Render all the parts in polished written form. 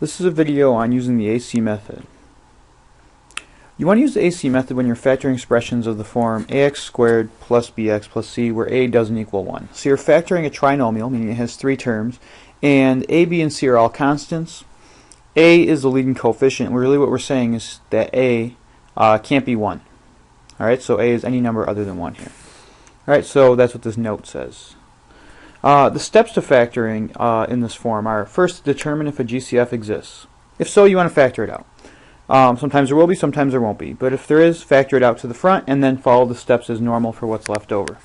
This is a video on using the AC method. You want to use the AC method when you're factoring expressions of the form ax squared plus bx plus c where a doesn't equal 1. So you're factoring a trinomial, meaning it has three terms, and a, b, and c are all constants. A is the leading coefficient. Really what we're saying is that a can't be 1. Alright, so a is any number other than 1 here. Alright, so that's what this note says. The steps to factoring in this form are, first, determine if a GCF exists. If so, you want to factor it out. Sometimes there will be, sometimes there won't be. But if there is, factor it out to the front and then follow the steps as normal for what's left over.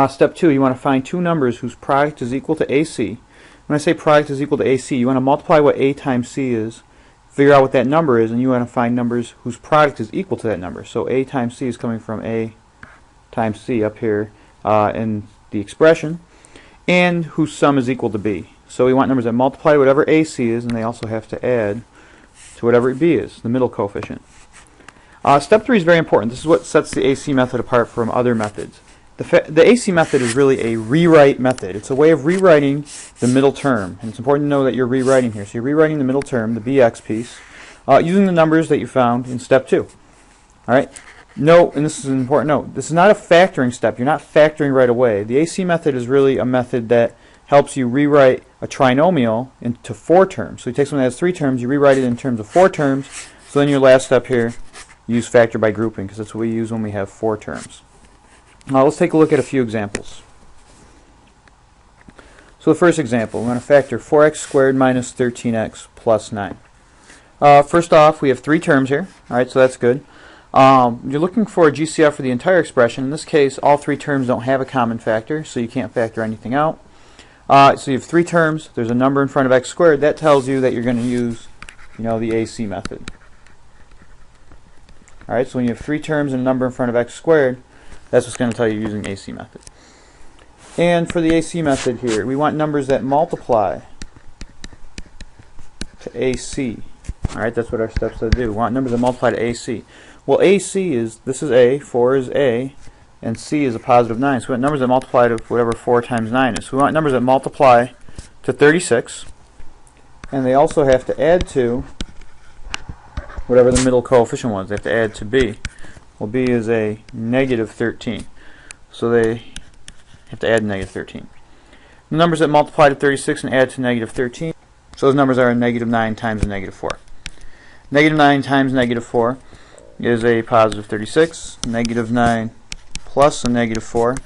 Step 2, you want to find two numbers whose product is equal to AC. When I say product is equal to AC, you want to multiply what A times C is, figure out what that number is, and you want to find numbers whose product is equal to that number. So A times C is coming from A times C up here in the expression, and whose sum is equal to B. So we want numbers that multiply whatever AC is, and they also have to add to whatever B is, the middle coefficient. Step 3 is very important. This is what sets the AC method apart from other methods. The AC method is really a rewrite method. It's a way of rewriting the middle term. And it's important to know that you're rewriting here. So you're rewriting the middle term, the bx piece, using the numbers that you found in step 2. Alright? Note, and this is an important note, this is not a factoring step. You're not factoring right away. The AC method is really a method that helps you rewrite a trinomial into 4 terms. So you take something that has 3 terms, you rewrite it in terms of 4 terms. So then your last step here, use factor by grouping, because that's what we use when we have 4 terms. Now let's take a look at a few examples. So the first example, we're going to factor 4x squared minus 13x plus 9. First off, we have 3 terms here. Alright, so that's good. You're looking for a GCF for the entire expression. In this case, all 3 terms don't have a common factor, so you can't factor anything out. So you have 3 terms, there's a number in front of x squared. That tells you that you're going to use, the AC method. Alright, so when you have 3 terms and a number in front of x squared, that's what's going to tell you using AC method. And for the AC method here, we want numbers that multiply to AC. Alright, that's what our steps to do. We want numbers that multiply to AC. Well, AC is, this is A, 4 is A, and C is a positive 9. So we want numbers that multiply to whatever 4 times 9 is. So we want numbers that multiply to 36, and they also have to add to whatever the middle coefficient was. They have to add to B. Well, B is a negative 13. So they have to add negative 13. The numbers that multiply to 36 and add to negative 13, so those numbers are negative 9 times a negative 4. Negative 9 times negative 4 is a positive 36. Negative 9 plus a negative 4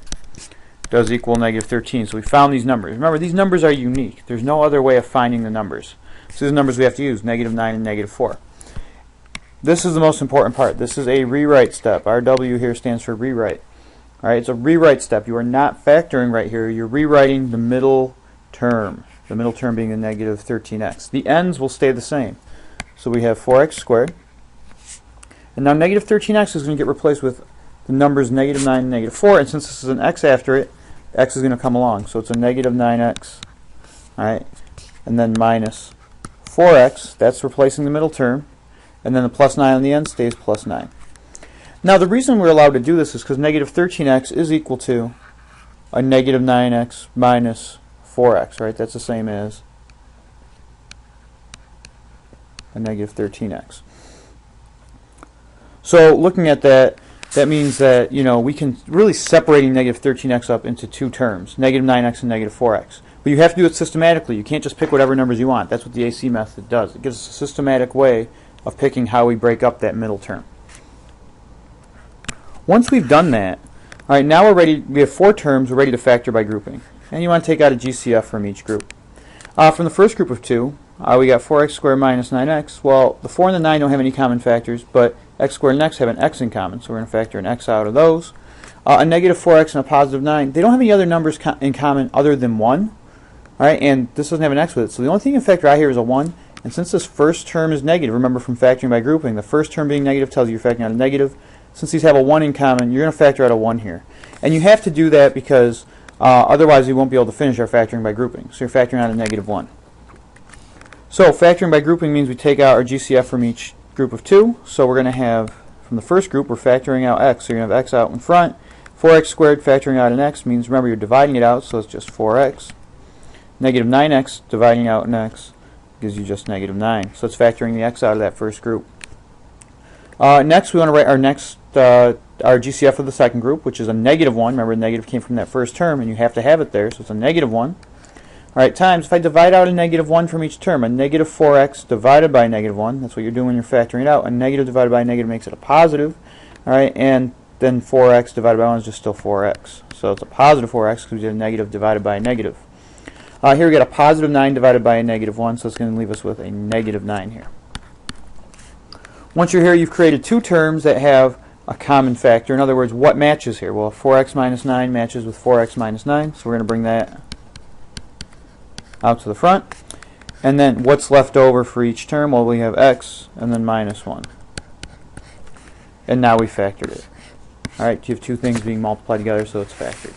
does equal negative 13. So we found these numbers. Remember, these numbers are unique. There's no other way of finding the numbers. So these are the numbers we have to use, negative 9 and negative 4. This is the most important part. This is a rewrite step. Our W here stands for rewrite. Alright, it's a rewrite step. You are not factoring right here. You're rewriting the middle term. The middle term being the negative 13x. The ends will stay the same. So we have 4x squared. And now negative 13x is going to get replaced with the numbers negative 9 and negative 4. And since this is an x after it, x is going to come along. So it's a negative 9x. Alright, and then minus 4x. That's replacing the middle term. And then the plus 9 on the end stays plus 9. Now the reason we're allowed to do this is because negative 13x is equal to a negative 9x minus 4x, right? That's the same as a negative 13x. So looking at that, that means that we can really separating negative 13x up into 2 terms, negative 9x and negative 4x. But you have to do it systematically. You can't just pick whatever numbers you want. That's what the AC method does. It gives us a systematic way of picking how we break up that middle term. Once we've done that, all right, now we're ready. We have 4 terms. We're ready to factor by grouping, and you want to take out a GCF from each group. From the first group of 2, we got 4x squared minus 9x. Well, the 4 and the 9 don't have any common factors, but x squared and x have an x in common, so we're going to factor an x out of those. A negative 4x and a positive 9. They don't have any other numbers in common other than 1. All right, and this doesn't have an x with it, so the only thing you can factor out here is a 1. And since this first term is negative, remember from factoring by grouping, the first term being negative tells you you're factoring out a negative. Since these have a 1 in common, you're going to factor out a 1 here. And you have to do that because otherwise we won't be able to finish our factoring by grouping. So you're factoring out a negative 1. So factoring by grouping means we take out our GCF from each group of 2. So we're going to have, from the first group, we're factoring out x. So you're going to have x out in front. 4x squared factoring out an x means, remember, you're dividing it out, so it's just 4x. Negative 9x dividing out an x gives you just negative 9. So it's factoring the x out of that first group. Next, we want to write our next our GCF of the second group, which is a negative 1. Remember, the negative came from that first term, and you have to have it there, so it's a negative 1. All right, times, if I divide out a negative 1 from each term, a negative 4x divided by a negative 1, that's what you're doing when you're factoring it out. A negative divided by a negative makes it a positive. All right, and then 4x divided by 1 is just still 4x. So it's a positive 4x because we did a negative divided by a negative. Here we get a positive 9 divided by a negative 1, so it's going to leave us with a negative 9 here. Once you're here, you've created two terms that have a common factor. In other words, what matches here? Well, 4x minus 9 matches with 4x minus 9, so we're going to bring that out to the front. And then what's left over for each term? Well, we have x and then minus 1. And now we factored it. All right, you have two things being multiplied together, so it's factored.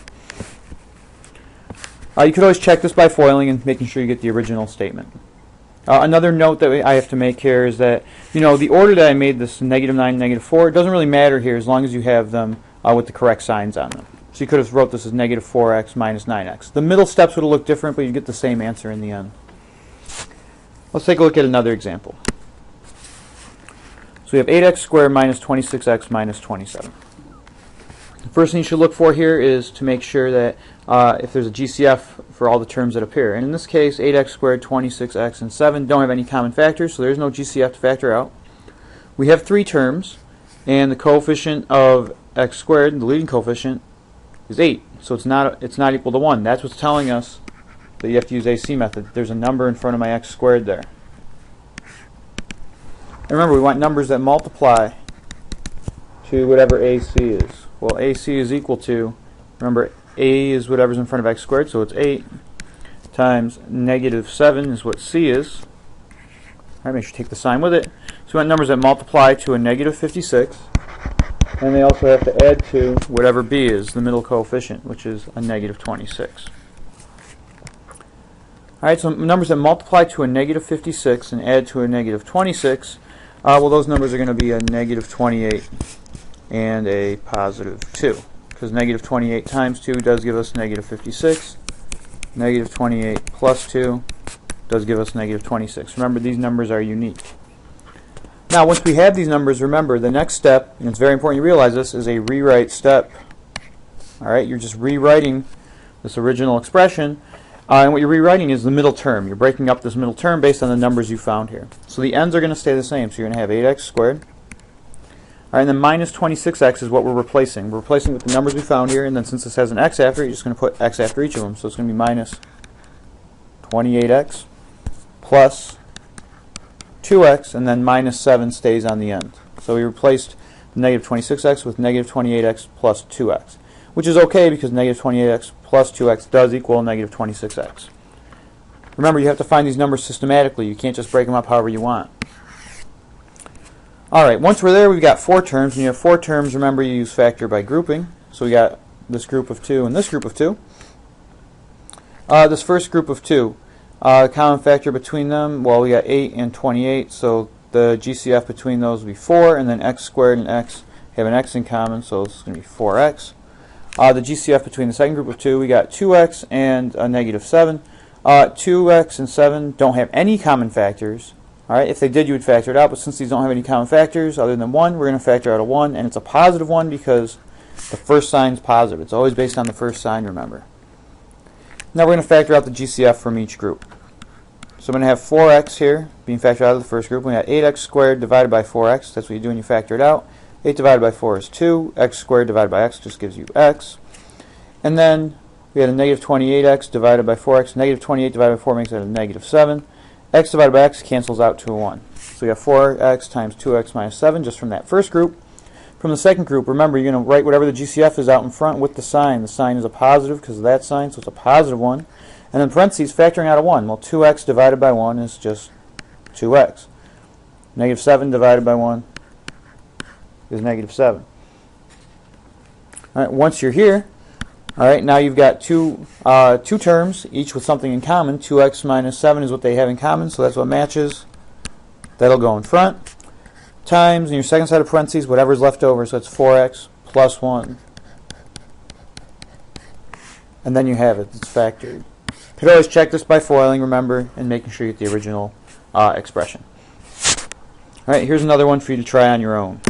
You could always check this by foiling and making sure you get the original statement. Another note that I have to make here is that, the order that I made this negative 9 and negative 4, it doesn't really matter here as long as you have them with the correct signs on them. So you could have wrote this as negative 4x minus 9x. The middle steps would have looked different, but you get the same answer in the end. Let's take a look at another example. So we have 8x squared minus 26x minus 27. The first thing you should look for here is to make sure that if there's a GCF for all the terms that appear. And in this case, 8x squared, 26x, and 7 don't have any common factors, so there's no GCF to factor out. We have three terms, and the coefficient of x squared, the leading coefficient, is 8. So it's not equal to 1. That's what's telling us that you have to use AC method. There's a number in front of my x squared there. And remember, we want numbers that multiply to whatever AC is. Well, AC is equal to, remember, A is whatever's in front of x squared, so it's 8 times negative 7 is what C is. All right, make sure you take the sign with it. So we want numbers that multiply to a negative 56, and they also have to add to whatever B is, the middle coefficient, which is a negative 26. All right, so numbers that multiply to a negative 56 and add to a negative 26, well, those numbers are going to be a negative 28 and a positive 2. Because negative 28 times 2 does give us negative 56. Negative 28 plus 2 does give us negative 26. Remember, these numbers are unique. Now, once we have these numbers, remember, the next step, and it's very important you realize this, is a rewrite step. All right, you're just rewriting this original expression, and what you're rewriting is the middle term. You're breaking up this middle term based on the numbers you found here. So the ends are going to stay the same. So you're going to have 8x squared. All right, and then minus 26x is what we're replacing. We're replacing with the numbers we found here, and then since this has an x after it, you're just going to put x after each of them. So it's going to be minus 28x plus 2x, and then minus 7 stays on the end. So we replaced the negative 26x with negative 28x plus 2x, which is okay because negative 28x plus 2x does equal negative 26x. Remember, you have to find these numbers systematically. You can't just break them up however you want. All right, once we're there, we've got four terms. When you have four terms, remember, you use factor by grouping. So we got this group of 2 and this group of 2. This first group of 2, common factor between them, well, we got 8 and 28, so the GCF between those will be 4, and then x squared and x have an x in common, so this is going to be 4x. The GCF between the second group of 2, we got 2x and a negative 7. 2x and 7 don't have any common factors. All right, if they did, you would factor it out, but since these don't have any common factors other than 1, we're going to factor out a 1, and it's a positive 1 because the first sign is positive. It's always based on the first sign, remember. Now we're going to factor out the GCF from each group. So I'm going to have 4x here being factored out of the first group. We got 8x squared divided by 4x. That's what you do when you factor it out. 8 divided by 4 is 2. X squared divided by x just gives you x. And then we had a negative 28x divided by 4x. Negative 28 divided by 4 makes it a negative 7. X divided by x cancels out to a 1. So we have 4x times 2x minus 7 just from that first group. From the second group, remember, you're going to write whatever the GCF is out in front with the sign. The sign is a positive because of that sign, so it's a positive 1. And then parentheses factoring out a 1. Well, 2x divided by 1 is just 2x. Negative 7 divided by 1 is negative 7. All right, once you're here, all right, now you've got two terms, each with something in common. 2x minus 7 is what they have in common, so that's what matches. That'll go in front. Times, in your second set of parentheses, whatever's left over, so it's 4x plus 1. And then you have it. It's factored. You could always check this by foiling, remember, and making sure you get the original expression. Alright, here's another one for you to try on your own.